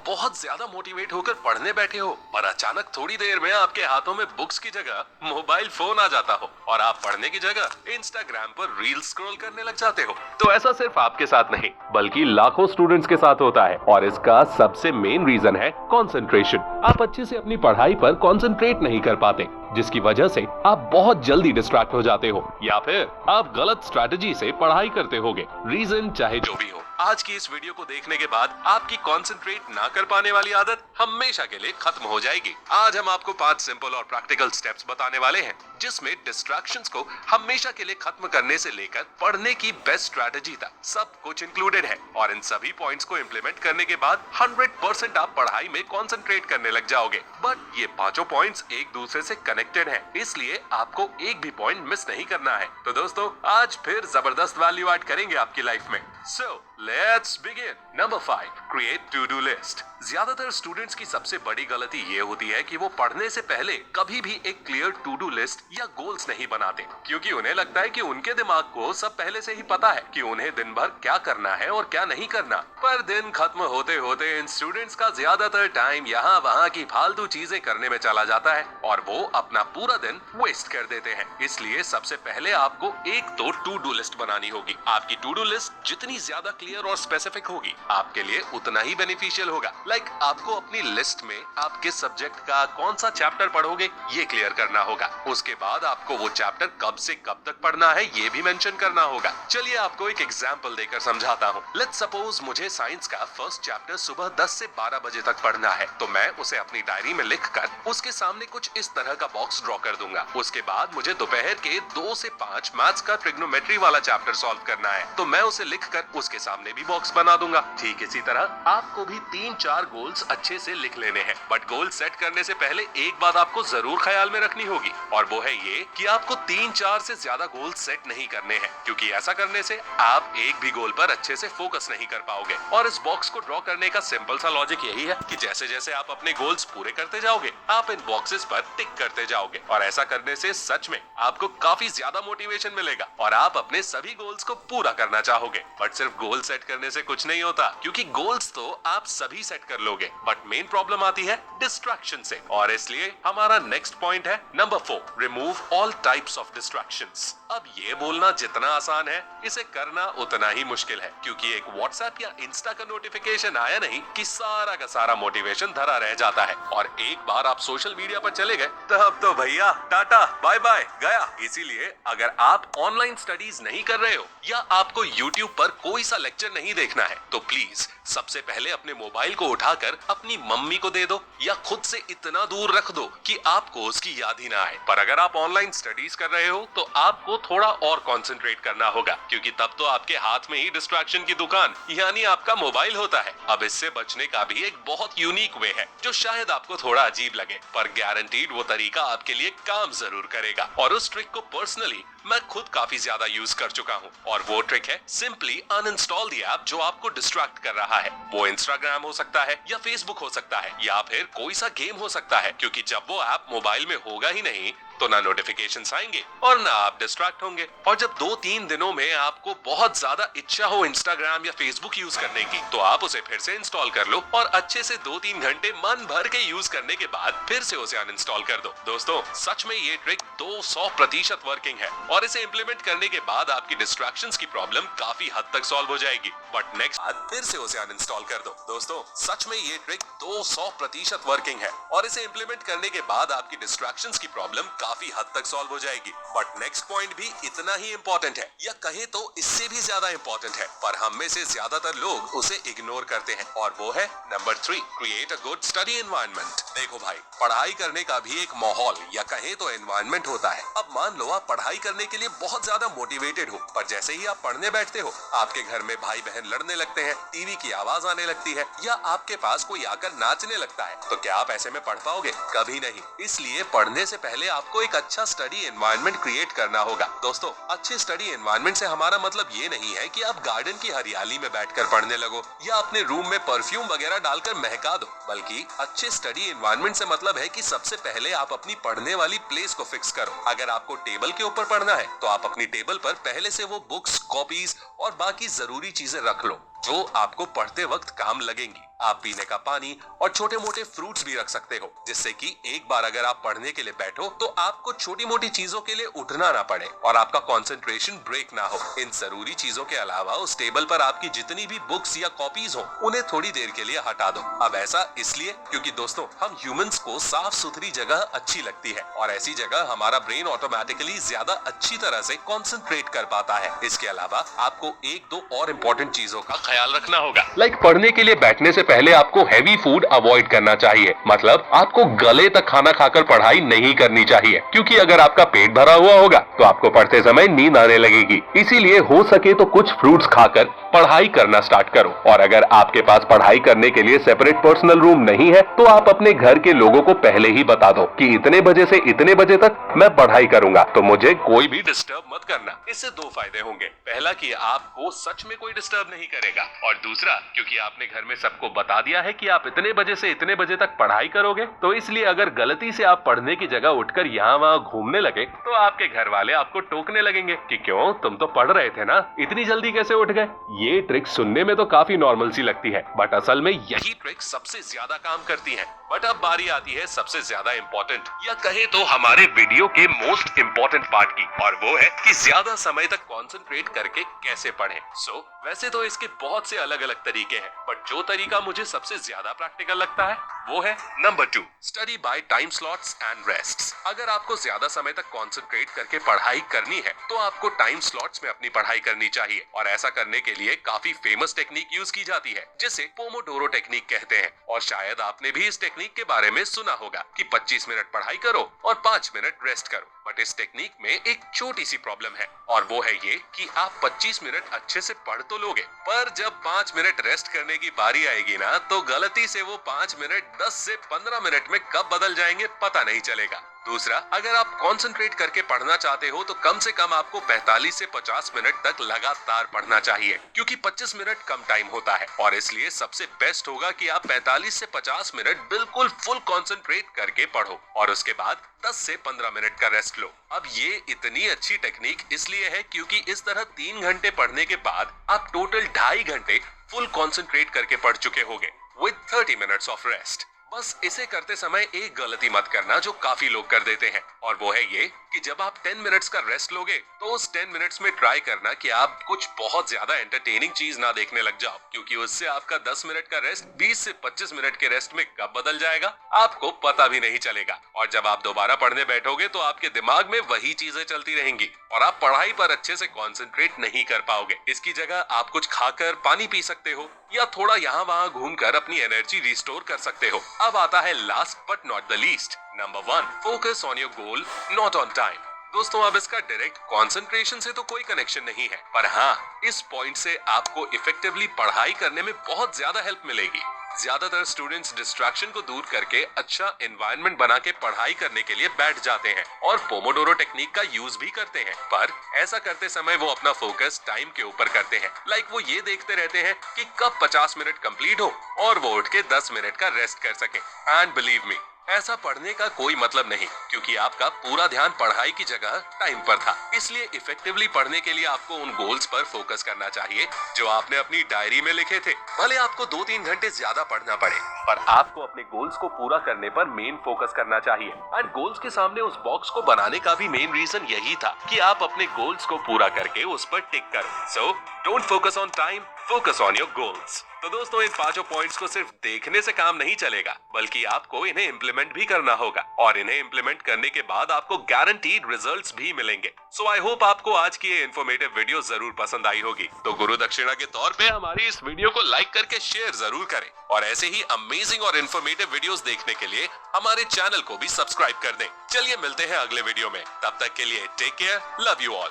बहुत ज्यादा मोटिवेट होकर पढ़ने बैठे हो और अचानक थोड़ी देर में आपके हाथों में बुक्स की जगह मोबाइल फोन आ जाता हो और आप पढ़ने की जगह इंस्टाग्राम पर रील स्क्रॉल करने लग जाते हो। तो ऐसा सिर्फ आपके साथ नहीं बल्कि लाखों स्टूडेंट्स के साथ होता है और इसका सबसे मेन रीजन है कंसंट्रेशन। आप अच्छे से अपनी पढ़ाई पर कंसंट्रेट नहीं कर पाते, जिसकी वजह से आप बहुत जल्दी डिस्ट्रैक्ट हो जाते हो या फिर आप गलत स्ट्रैटेजी से पढ़ाई करते होगे। रीजन चाहे जो भी हो, आज की इस वीडियो को देखने के बाद आपकी कंसंट्रेट ना कर पाने वाली आदत हमेशा के लिए खत्म हो जाएगी। आज हम आपको 5 सिंपल और प्रैक्टिकल स्टेप्स बताने वाले हैं जिसमें डिस्ट्रैक्शंस को हमेशा के लिए खत्म करने से लेकर पढ़ने की बेस्ट स्ट्रैटेजी तक सब कुछ इंक्लूडेड है और इन सभी पॉइंट्स को इंप्लीमेंट करने के बाद 100% आप पढ़ाई में कंसंट्रेट करने लग जाओगे। बट ये पांचों पॉइंट्स एक दूसरे से कनेक्टेड हैं, इसलिए आपको एक भी पॉइंट मिस नहीं करना है। तो दोस्तों आज फिर जबरदस्त वैल्यू ऐड करेंगे आपकी लाइफ में। So let's begin. Number 5. Create to-do list. ज्यादातर स्टूडेंट्स की सबसे बड़ी गलती ये होती है कि वो पढ़ने से पहले कभी भी एक क्लियर टू डू लिस्ट या गोल्स नहीं बनाते, क्योंकि उन्हें लगता है कि उनके दिमाग को सब पहले से ही पता है कि उन्हें दिन भर क्या करना है और क्या नहीं करना। पर दिन खत्म होते होते इन स्टूडेंट्स का ज्यादातर टाइम यहाँ वहाँ की फालतू चीजें करने में चला जाता है और वो अपना पूरा दिन वेस्ट कर देते हैं। इसलिए सबसे पहले आपको एक तो टू डू लिस्ट बनानी होगी। आपकी टू डू लिस्ट जितनी ज्यादा क्लियर और स्पेसिफिक होगी आपके लिए उतना ही बेनिफिशियल होगा। आपको अपनी लिस्ट में आप किस सब्जेक्ट का कौन सा चैप्टर पढ़ोगे ये क्लियर करना होगा। उसके बाद आपको वो चैप्टर कब से कब तक पढ़ना है ये भी मेंशन करना होगा। चलिए आपको एक एग्जांपल देकर समझाता हूँ। लेट्स सपोज मुझे साइंस का फर्स्ट चैप्टर सुबह 10 से 12 बजे तक पढ़ना है, तो मैं उसे अपनी डायरी में लिखकर उसके सामने कुछ इस तरह का बॉक्स ड्रॉ कर दूंगा। उसके बाद मुझे दोपहर के 2 से 5 मैथ्स का ट्रिग्नोमेट्री वाला चैप्टर सॉल्व करना है, तो मैं उसे लिखकर उसके सामने भी बॉक्स बना दूंगा। ठीक इसी तरह आपको भी 3-4 गोल्स अच्छे से लिख लेने हैं। बट गोल सेट करने से पहले एक बात आपको जरूर ख्याल में रखनी होगी और वो है ये कि आपको 3-4 से ज्यादा गोल सेट नहीं करने हैं, क्योंकि ऐसा करने से आप एक भी गोल पर अच्छे से फोकस नहीं कर पाओगे। और इस बॉक्स को ड्रॉ करने का सिंपल सा लॉजिक यही है कि जैसे जैसे आप अपने गोल्स पूरे करते जाओगे आप इन बॉक्सेस पर टिक करते जाओगे और ऐसा करने से सच में आपको काफी ज्यादा मोटिवेशन मिलेगा और आप अपने सभी गोल्स को पूरा करना चाहोगे। बट सिर्फ गोल सेट करने से कुछ नहीं होता, क्योंकि गोल्स तो आप सभी सेट कर लोगे, बट मेन प्रॉब्लम आती है डिस्ट्रैक्शन से। और इसलिए हमारा नेक्स्ट पॉइंट है number 4, remove all types of distractions. अब ये बोलना जितना आसान है इसे करना उतना ही मुश्किल है, क्योंकि एक व्हाट्सएप या इंस्टा का नोटिफिकेशन आया नहीं कि सारा का सारा मोटिवेशन धरा रह जाता है और एक बार आप सोशल मीडिया पर चले गए तब तो भैया टाटा बाय बाय गया। इसीलिए अगर आप ऑनलाइन स्टडीज नहीं कर रहे हो या आपको यूट्यूब पर कोई सा लेक्चर नहीं देखना है तो प्लीज सबसे पहले अपने मोबाइल को उठाकर अपनी मम्मी को दे दो या खुद से इतना दूर रख दो कि आपको उसकी याद ही ना आए। पर अगर आप ऑनलाइन स्टडीज कर रहे हो तो आपको थोड़ा और कंसंट्रेट करना होगा, क्योंकि तब तो आपके हाथ में ही डिस्ट्रैक्शन की दुकान यानी आपका मोबाइल होता है। अब इससे बचने का भी एक बहुत यूनिक वे है जो शायद आपको थोड़ा अजीब लगे, पर गारंटीड वो तरीका आपके लिए काम जरूर करेगा। और उस ट्रिक को पर्सनली मैं खुद काफी ज्यादा यूज कर चुका हूँ और वो ट्रिक है सिंपली अनइंस्टॉल द ऐप जो आपको डिस्ट्रैक्ट कर रहा है। वो इंस्टाग्राम हो सकता है या फेसबुक हो सकता है या फिर कोई सा गेम हो सकता है, क्योंकि जब वो ऐप मोबाइल में होगा ही नहीं तो ना नोटिफिकेशंस आएंगे और ना आप डिस्ट्रैक्ट होंगे। और जब 2-3 दिनों में आपको बहुत ज्यादा इच्छा हो इंस्टाग्राम या फेसबुक यूज करने की तो आप उसे फिर से इंस्टॉल कर लो और अच्छे से 2-3 घंटे मन भर के यूज करने के बाद फिर से उसे अनइंस्टॉल कर दो। दोस्तों सच में ये ट्रिक 200% वर्किंग है और इसे इंप्लीमेंट करने के बाद आपकी डिस्ट्रैक्शंस की प्रॉब्लम काफी हद तक सॉल्व हो जाएगी। बट नेक्स्ट फिर से उसे अनइंस्टॉल कर दो। दोस्तों सच में ये ट्रिक 200% वर्किंग है और इसे इंप्लीमेंट करने के बाद आपकी डिस्ट्रैक्शंस की प्रॉब्लम काफी हद तक सॉल्व हो जाएगी। बट नेक्स्ट पॉइंट भी इतना ही इंपॉर्टेंट है या कहें तो इससे भी ज्यादा इंपॉर्टेंट है, पर हम में से ज्यादातर लोग उसे इग्नोर करते हैं और वो है number 3, create a good study environment. देखो भाई, पढ़ाई करने का भी एक माहौल या कहें तो एनवायरनमेंट होता है। अब मान लो आप पढ़ाई करने के लिए बहुत ज्यादा मोटिवेटेड हो, पर जैसे ही आप पढ़ने बैठते हो आपके घर में भाई बहन लड़ने लगते हैं, टीवी की आवाज आने लगती है या आपके पास कोई आकर नाचने लगता है, तो क्या आप ऐसे में पढ़ पाओगे? कभी नहीं। इसलिए पढ़ने से पहले आपको एक अच्छा स्टडी एनवायरनमेंट क्रिएट करना होगा। दोस्तों अच्छे स्टडी एनवायरनमेंट से हमारा मतलब ये नहीं है कि आप गार्डन की हरियाली में बैठकर पढ़ने लगो या अपने रूम में परफ्यूम वगैरह डालकर महका दो, बल्कि अच्छे स्टडी एनवायरनमेंट से मतलब है कि सबसे पहले आप अपनी पढ़ने वाली प्लेस को फिक्स करो। अगर आपको टेबल के ऊपर पढ़ना है तो आप अपनी टेबल पर पहले से वो बुक्स, कॉपीज और बाकी जरूरी चीजें रख लो। जो आपको पढ़ते वक्त काम लगेंगी। आप पीने का पानी और छोटे मोटे फ्रूट्स भी रख सकते हो, जिससे कि एक बार अगर आप पढ़ने के लिए बैठो तो आपको छोटी मोटी चीजों के लिए उठना ना पड़े और आपका कंसंट्रेशन ब्रेक ना हो। इन जरूरी चीजों के अलावा उस टेबल पर आपकी जितनी भी बुक्स या कॉपीज हो उन्हें थोड़ी देर के लिए हटा दो। अब ऐसा इसलिए क्योंकि दोस्तों हम ह्यूमंस को साफ सुथरी जगह अच्छी लगती है और ऐसी जगह हमारा ब्रेन ऑटोमेटिकली ज्यादा अच्छी तरह से कॉन्सेंट्रेट कर पाता है। इसके अलावा आपको एक दो और इम्पोर्टेंट चीजों का ख्याल रखना होगा। लाइक पढ़ने के लिए बैठने से पहले आपको हैवी फूड अवॉइड करना चाहिए। मतलब आपको गले तक खाना खाकर पढ़ाई नहीं करनी चाहिए, क्योंकि अगर आपका पेट भरा हुआ होगा तो आपको पढ़ते समय नींद आने लगेगी। इसीलिए हो सके तो कुछ फ्रूट्स खाकर पढ़ाई करना स्टार्ट करो। और अगर आपके पास पढ़ाई करने के लिए सेपरेट पर्सनल रूम नहीं है तो आप अपने घर के लोगों को पहले ही बता दो कि इतने बजे से इतने बजे तक मैं पढ़ाई करूंगा, तो मुझे कोई भी डिस्टर्ब मत करना। इससे दो फायदे होंगे। पहला कि आपको सच में कोई डिस्टर्ब नहीं करेगा, और दूसरा क्योंकि आपने घर में सबको बता दिया है कि आप इतने बजे से इतने बजे तक पढ़ाई करोगे, तो इसलिए अगर गलती से आप पढ़ने की जगह उठकर यहाँ वहाँ घूमने लगे तो आपके घर वाले आपको टोकने लगेंगे कि क्यों, तुम तो पढ़ रहे थे ना, इतनी जल्दी कैसे उठ गए। ये ट्रिक सुनने में तो काफी नॉर्मल सी लगती है, बट असल में यही ट्रिक सबसे ज्यादा काम करती है। बट अब बारी आती है सबसे ज्यादा इम्पोर्टेंट, या कहे तो हमारे वीडियो के मोस्ट इम्पोर्टेंट पार्ट की, और वो है कि ज्यादा समय तक कंसंट्रेट करके कैसे पढ़ें। वैसे तो इसके बहुत से अलग अलग तरीके हैं, बट जो तरीका मुझे सबसे ज्यादा प्रैक्टिकल लगता है वो है number 2, study by time slots and rests. अगर आपको ज्यादा समय तक कंसंट्रेट करके पढ़ाई करनी है तो आपको टाइम स्लॉट्स में अपनी पढ़ाई करनी चाहिए, और ऐसा करने के लिए काफी फेमस टेक्निक यूज की जाती है जिसे पोमोडोरो टेक्निक कहते हैं। और शायद आपने भी इस टेक्निक के बारे में सुना होगा कि 25 मिनट पढ़ाई करो और 5 मिनट रेस्ट करो। बट इस टेक्निक में एक छोटी सी प्रॉब्लम है, और वो है ये कि आप 25 मिनट अच्छे से पढ़ तो लोगे, पर जब 5 मिनट रेस्ट करने की बारी आएगी ना, तो गलती से वो 5 मिनट 10 से 15 मिनट में कब बदल जाएंगे पता नहीं चलेगा। दूसरा, अगर आप कंसंट्रेट करके पढ़ना चाहते हो तो कम से कम आपको 45 से 50 मिनट तक लगातार पढ़ना चाहिए, क्योंकि 25 मिनट कम टाइम होता है, और इसलिए सबसे बेस्ट होगा कि आप 45 से 50 मिनट बिल्कुल फुल कंसंट्रेट करके पढ़ो और उसके बाद 10 से 15 मिनट का रेस्ट लो। अब ये इतनी अच्छी टेक्निक इसलिए है क्योंकि इस तरह 3 घंटे पढ़ने के बाद आप टोटल 2.5 घंटे फुल कंसंट्रेट करके पढ़ चुके होंगे विद 30 मिनट्स ऑफ रेस्ट। बस इसे करते समय एक गलती मत करना जो काफी लोग कर देते हैं, और वो है ये कि जब आप 10 मिनट्स का रेस्ट लोगे तो उस 10 मिनट्स में ट्राई करना कि आप कुछ बहुत ज्यादा एंटरटेनिंग चीज ना देखने लग जाओ, क्योंकि उससे आपका 10 मिनट का रेस्ट 20 से 25 मिनट के रेस्ट में कब बदल जाएगा आपको पता भी नहीं चलेगा। और जब आप दोबारा पढ़ने बैठोगे तो आपके दिमाग में वही चीजें चलती रहेंगी और आप पढ़ाई पर अच्छे से कॉन्सेंट्रेट नहीं कर पाओगे। इसकी जगह आप कुछ खाकर पानी पी सकते हो या थोड़ा यहाँ वहाँ घूमकर अपनी एनर्जी रिस्टोर कर सकते हो। अब आता है last but not the least, number 1, focus on your goal not on time. दोस्तों, अब इसका डायरेक्ट कंसंट्रेशन से तो कोई कनेक्शन नहीं है, पर हाँ, इस पॉइंट से आपको इफेक्टिवली पढ़ाई करने में बहुत ज्यादा हेल्प मिलेगी। ज्यादातर स्टूडेंट्स डिस्ट्रैक्शन को दूर करके अच्छा एनवायरनमेंट बना के पढ़ाई करने के लिए बैठ जाते हैं और पोमोडोरो टेक्निक का यूज भी करते हैं, पर ऐसा करते समय वो अपना फोकस टाइम के ऊपर करते हैं। लाइक वो ये देखते रहते हैं कि कब 50 मिनट कंप्लीट हो और वो उठ के 10 मिनट का रेस्ट कर सके। एंड बिलीव मी, ऐसा पढ़ने का कोई मतलब नहीं, क्योंकि आपका पूरा ध्यान पढ़ाई की जगह टाइम पर था। इसलिए इफेक्टिवली पढ़ने के लिए आपको उन गोल्स पर फोकस करना चाहिए जो आपने अपनी डायरी में लिखे थे। भले आपको 2-3 घंटे ज्यादा पढ़ना पड़े, पर आपको अपने गोल्स को पूरा करने पर मेन फोकस करना चाहिए। एंड गोल्स के सामने उस बॉक्स को बनाने का भी मेन रीजन यही था कि आप अपने गोल्स को पूरा करके उस पर टिक करो। So don't focus on time, focus on your goals. तो दोस्तों, इन 5 पॉइंट्स को सिर्फ देखने से काम नहीं चलेगा, बल्कि आपको इन्हें इम्प्लीमेंट भी करना होगा, और इन्हें इम्प्लीमेंट करने के बाद आपको गारंटीड रिजल्ट्स भी मिलेंगे। सो आई होप आपको आज की ये इन्फॉर्मेटिव वीडियो जरूर पसंद आई होगी। तो गुरु दक्षिणा के तौर पे हमारी इस वीडियो को लाइक करके शेयर जरूर करें, और ऐसे ही अमेजिंग और इन्फॉर्मेटिव वीडियोस देखने के लिए हमारे चैनल को भी सब्सक्राइब कर दें। चलिए मिलते हैं अगले वीडियो में, तब तक के लिए take care, love you all.